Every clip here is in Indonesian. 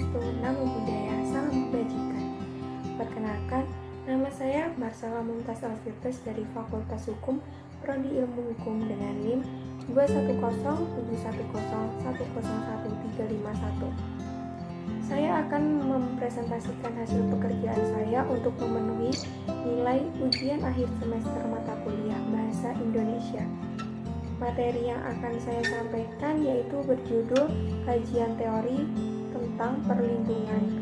Swastiastu, Namo Buddhaya, Salam Kebajikan. Perkenalkan, nama saya Marsala Mumtaz Alfirdaus dari Fakultas Hukum, Prodi Ilmu Hukum dengan NIM 2107101011351. Saya akan mempresentasikan hasil pekerjaan saya untuk memenuhi nilai ujian akhir semester mata kuliah Bahasa Indonesia. Materi yang akan saya sampaikan yaitu berjudul Kajian Teori tentang Perlindungan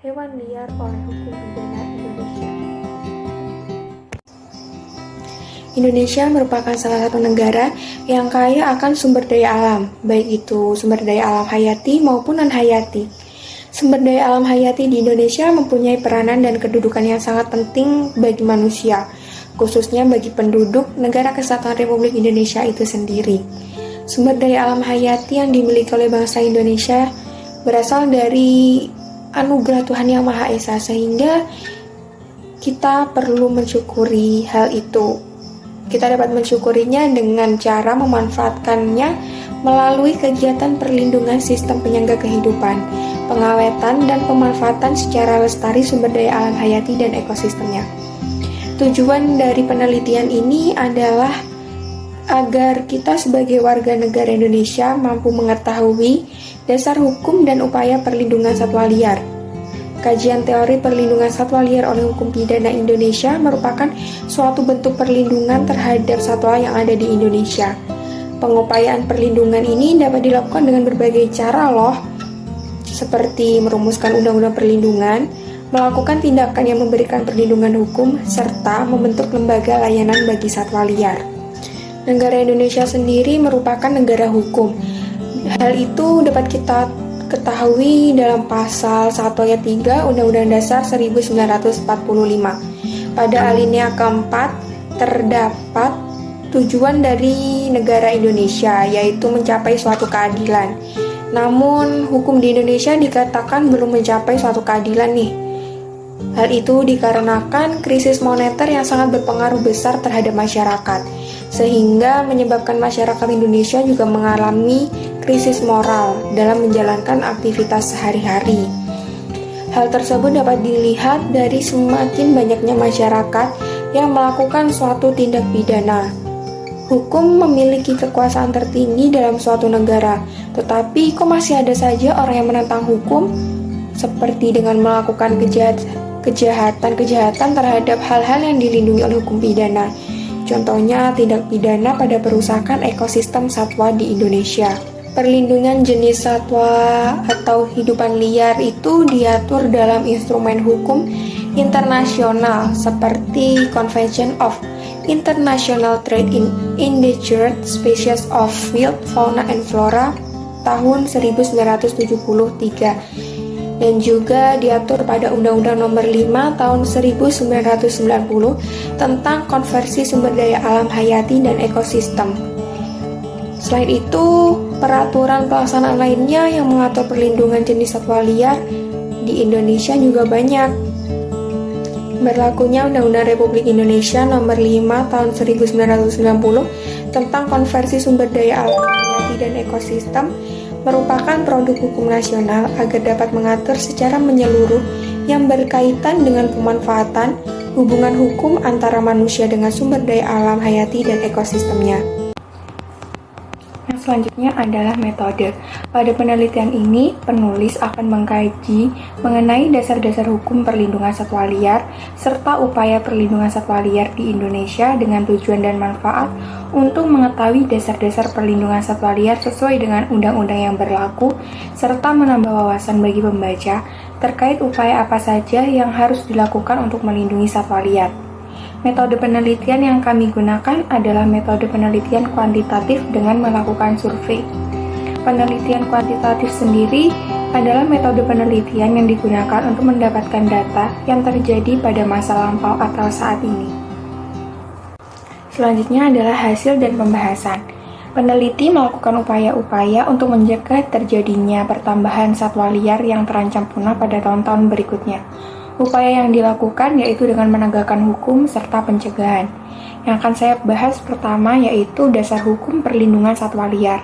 Hewan Liar oleh Hukum Pidana Indonesia. Indonesia merupakan salah satu negara yang kaya akan sumber daya alam, baik itu sumber daya alam hayati maupun non-hayati. Sumber daya alam hayati di Indonesia mempunyai peranan dan kedudukan yang sangat penting bagi manusia, khususnya bagi penduduk Negara Kesatuan Republik Indonesia itu sendiri. Sumber daya alam hayati yang dimiliki oleh bangsa Indonesia berasal dari anugerah Tuhan Yang Maha Esa, sehingga kita perlu mensyukuri hal itu. Kita dapat mensyukurinya dengan cara memanfaatkannya melalui kegiatan perlindungan sistem penyangga kehidupan, pengawetan dan pemanfaatan secara lestari sumber daya alam hayati dan ekosistemnya. Tujuan dari penelitian ini adalah agar kita sebagai warga negara Indonesia mampu mengetahui dasar hukum dan upaya perlindungan satwa liar. Kajian teori perlindungan satwa liar oleh hukum pidana Indonesia merupakan suatu bentuk perlindungan terhadap satwa yang ada di Indonesia. Pengupayaan perlindungan ini dapat dilakukan dengan berbagai cara loh, seperti merumuskan undang-undang perlindungan, melakukan tindakan yang memberikan perlindungan hukum, serta membentuk lembaga layanan bagi satwa liar. Negara Indonesia sendiri merupakan negara hukum. Hal itu dapat kita ketahui dalam pasal 1 ayat 3 Undang-Undang Dasar 1945. Pada alinea keempat terdapat tujuan dari negara Indonesia, yaitu mencapai suatu keadilan. Namun, hukum di Indonesia dikatakan belum mencapai suatu keadilan nih. Hal itu dikarenakan krisis moneter yang sangat berpengaruh besar terhadap masyarakat, sehingga menyebabkan masyarakat Indonesia juga mengalami krisis moral dalam menjalankan aktivitas sehari-hari. Hal tersebut dapat dilihat dari semakin banyaknya masyarakat yang melakukan suatu tindak pidana. Hukum memiliki kekuasaan tertinggi dalam suatu negara, tetapi kok masih ada saja orang yang menentang hukum, seperti dengan melakukan kejahatan terhadap hal-hal yang dilindungi oleh hukum pidana. Contohnya, tindak pidana pada perusakan ekosistem satwa di Indonesia. Perlindungan jenis satwa atau hidupan liar itu diatur dalam instrumen hukum internasional seperti Convention of International Trade in Endangered Species of Wild Fauna and Flora tahun 1973 dan juga diatur pada Undang-Undang Nomor 5 tahun 1990 tentang konversi sumber daya alam hayati dan ekosistem. Selain itu, peraturan pelaksanaan lainnya yang mengatur perlindungan jenis satwa liar di Indonesia juga banyak. Berlakunya Undang-Undang Republik Indonesia Nomor 5 tahun 1990 tentang konversi sumber daya alam hayati dan ekosistem merupakan produk hukum nasional agar dapat mengatur secara menyeluruh yang berkaitan dengan pemanfaatan hubungan hukum antara manusia dengan sumber daya alam hayati dan ekosistemnya. Yang selanjutnya adalah metode. Pada penelitian ini, penulis akan mengkaji mengenai dasar-dasar hukum perlindungan satwa liar serta upaya perlindungan satwa liar di Indonesia dengan tujuan dan manfaat untuk mengetahui dasar-dasar perlindungan satwa liar sesuai dengan undang-undang yang berlaku serta menambah wawasan bagi pembaca terkait upaya apa saja yang harus dilakukan untuk melindungi satwa liar. Metode penelitian yang kami gunakan adalah metode penelitian kuantitatif dengan melakukan survei. Penelitian kuantitatif sendiri adalah metode penelitian yang digunakan untuk mendapatkan data yang terjadi pada masa lampau atau saat ini. Selanjutnya adalah hasil dan pembahasan. Peneliti melakukan upaya-upaya untuk mencegah terjadinya pertambahan satwa liar yang terancam punah pada tahun-tahun berikutnya. Upaya yang dilakukan yaitu dengan menegakkan hukum serta pencegahan. Yang akan saya bahas pertama yaitu dasar hukum perlindungan satwa liar.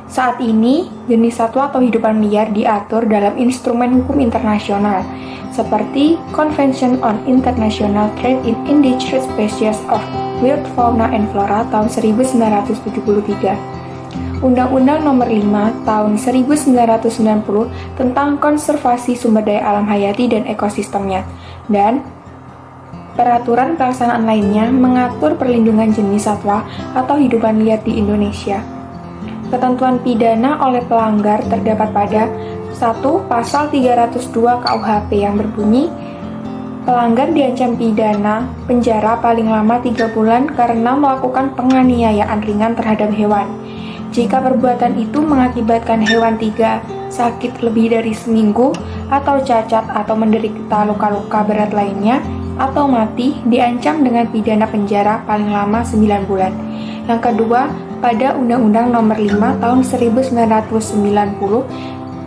Saat ini, jenis satwa atau hidupan liar diatur dalam instrumen hukum internasional, seperti Convention on International Trade in Endangered Species of Wild Fauna and Flora tahun 1973, Undang-Undang Nomor 5 tahun 1990 tentang konservasi sumber daya alam hayati dan ekosistemnya, dan peraturan pelaksanaan lainnya mengatur perlindungan jenis satwa atau hidupan liar di Indonesia. Ketentuan pidana oleh pelanggar terdapat pada 1. Pasal 302 KUHP yang berbunyi, pelanggar diancam pidana penjara paling lama 3 bulan karena melakukan penganiayaan ringan terhadap hewan. Jika perbuatan itu mengakibatkan hewan 3 sakit lebih dari seminggu, atau cacat atau menderita luka-luka berat lainnya, atau mati, diancam dengan pidana penjara paling lama 9 bulan. Yang kedua, pada Undang-Undang Nomor 5 tahun 1990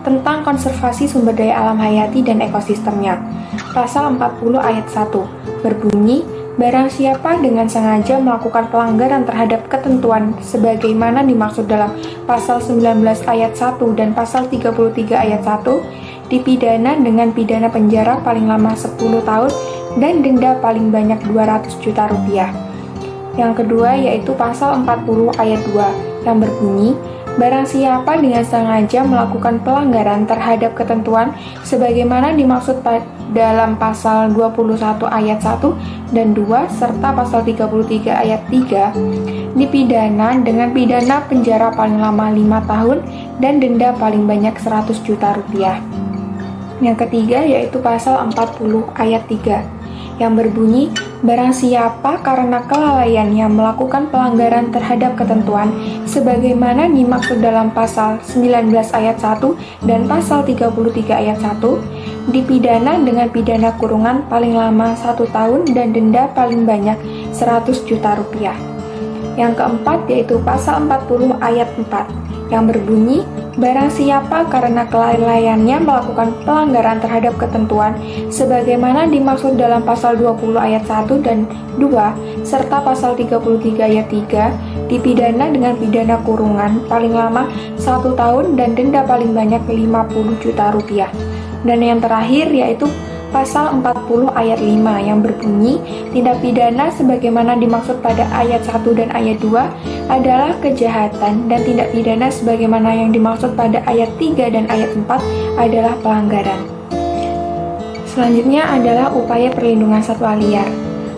tentang konservasi sumber daya alam hayati dan ekosistemnya. Pasal 40 ayat 1 berbunyi, barang siapa dengan sengaja melakukan pelanggaran terhadap ketentuan sebagaimana dimaksud dalam pasal 19 ayat 1 dan pasal 33 ayat 1 dipidana dengan pidana penjara paling lama 10 tahun dan denda paling banyak 200 juta rupiah. Yang kedua yaitu pasal 40 ayat 2 yang berbunyi, barang siapa dengan sengaja melakukan pelanggaran terhadap ketentuan sebagaimana dimaksud dalam pasal 21 ayat 1 dan 2 serta pasal 33 ayat 3 dipidana dengan pidana penjara paling lama 5 tahun dan denda paling banyak 100 juta rupiah. Yang ketiga yaitu pasal 40 ayat 3 yang berbunyi, barang siapa karena kelalaiannya melakukan pelanggaran terhadap ketentuan sebagaimana dimaksud dalam pasal 19 ayat 1 dan pasal 33 ayat 1 dipidana dengan pidana kurungan paling lama 1 tahun dan denda paling banyak 100 juta rupiah. Yang keempat yaitu pasal 40 ayat 4 yang berbunyi, barang siapa karena kelalaiannya melakukan pelanggaran terhadap ketentuan sebagaimana dimaksud dalam pasal 20 ayat 1 dan 2 serta pasal 33 ayat 3 dipidana dengan pidana kurungan paling lama 1 tahun dan denda paling banyak 50 juta rupiah. Dan yang terakhir yaitu pasal 40 ayat 5 yang berbunyi, tindak pidana sebagaimana dimaksud pada ayat 1 dan ayat 2 adalah kejahatan dan tindak pidana sebagaimana yang dimaksud pada ayat 3 dan ayat 4 adalah pelanggaran. Selanjutnya adalah upaya perlindungan satwa liar.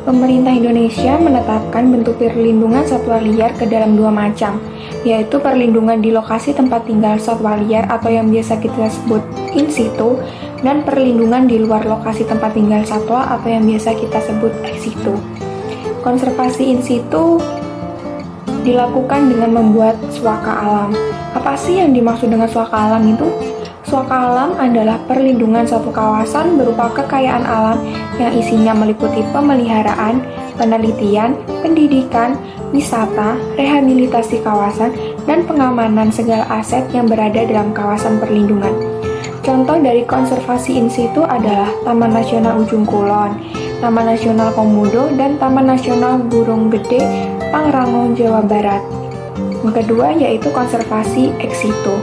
Pemerintah Indonesia menetapkan bentuk perlindungan satwa liar ke dalam 2 macam, yaitu perlindungan di lokasi tempat tinggal satwa liar atau yang biasa kita sebut in situ, dan perlindungan di luar lokasi tempat tinggal satwa atau yang biasa kita sebut ex situ. Konservasi in situ dilakukan dengan membuat suaka alam. Apa sih yang dimaksud dengan suaka alam itu? Suaka alam adalah perlindungan suatu kawasan berupa kekayaan alam yang isinya meliputi pemeliharaan, penelitian, pendidikan, wisata, rehabilitasi kawasan, dan pengamanan segala aset yang berada dalam kawasan perlindungan. Contoh dari konservasi in situ adalah Taman Nasional Ujung Kulon, Taman Nasional Komodo, dan Taman Nasional Burung Gede, Pangrango, Jawa Barat. Yang kedua yaitu konservasi ex situ.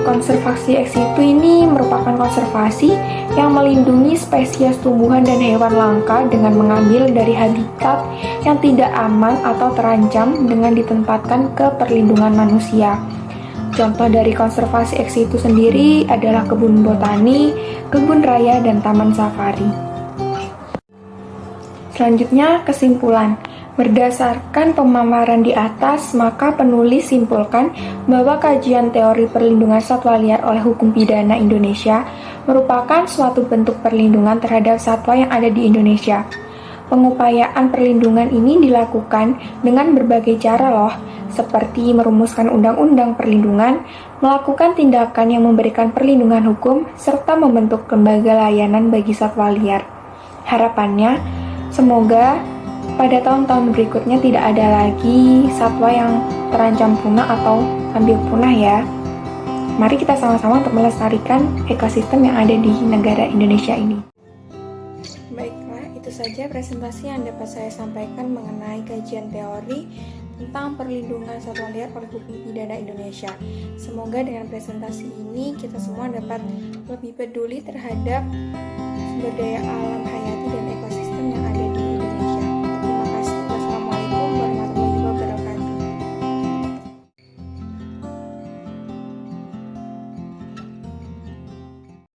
Konservasi ex situ ini merupakan konservasi yang melindungi spesies tumbuhan dan hewan langka dengan mengambil dari habitat yang tidak aman atau terancam dengan ditempatkan ke perlindungan manusia. Contoh dari konservasi ex situ sendiri adalah kebun botani, kebun raya, dan taman safari. Selanjutnya, kesimpulan. Berdasarkan pemaparan di atas, maka penulis simpulkan bahwa kajian teori perlindungan satwa liar oleh hukum pidana Indonesia merupakan suatu bentuk perlindungan terhadap satwa yang ada di Indonesia. Pengupayaan perlindungan ini dilakukan dengan berbagai cara loh, seperti merumuskan undang-undang perlindungan, melakukan tindakan yang memberikan perlindungan hukum, serta membentuk lembaga layanan bagi satwa liar. Harapannya, semoga pada tahun-tahun berikutnya tidak ada lagi satwa yang terancam punah atau hampir punah ya. Mari kita sama-sama untuk melestarikan ekosistem yang ada di negara Indonesia ini. Baiklah, itu saja presentasi yang dapat saya sampaikan mengenai kajian teori tentang perlindungan satwa liar oleh hukum pidana Indonesia. Semoga dengan presentasi ini kita semua dapat lebih peduli terhadap sumber daya alam hayati dan ekosistem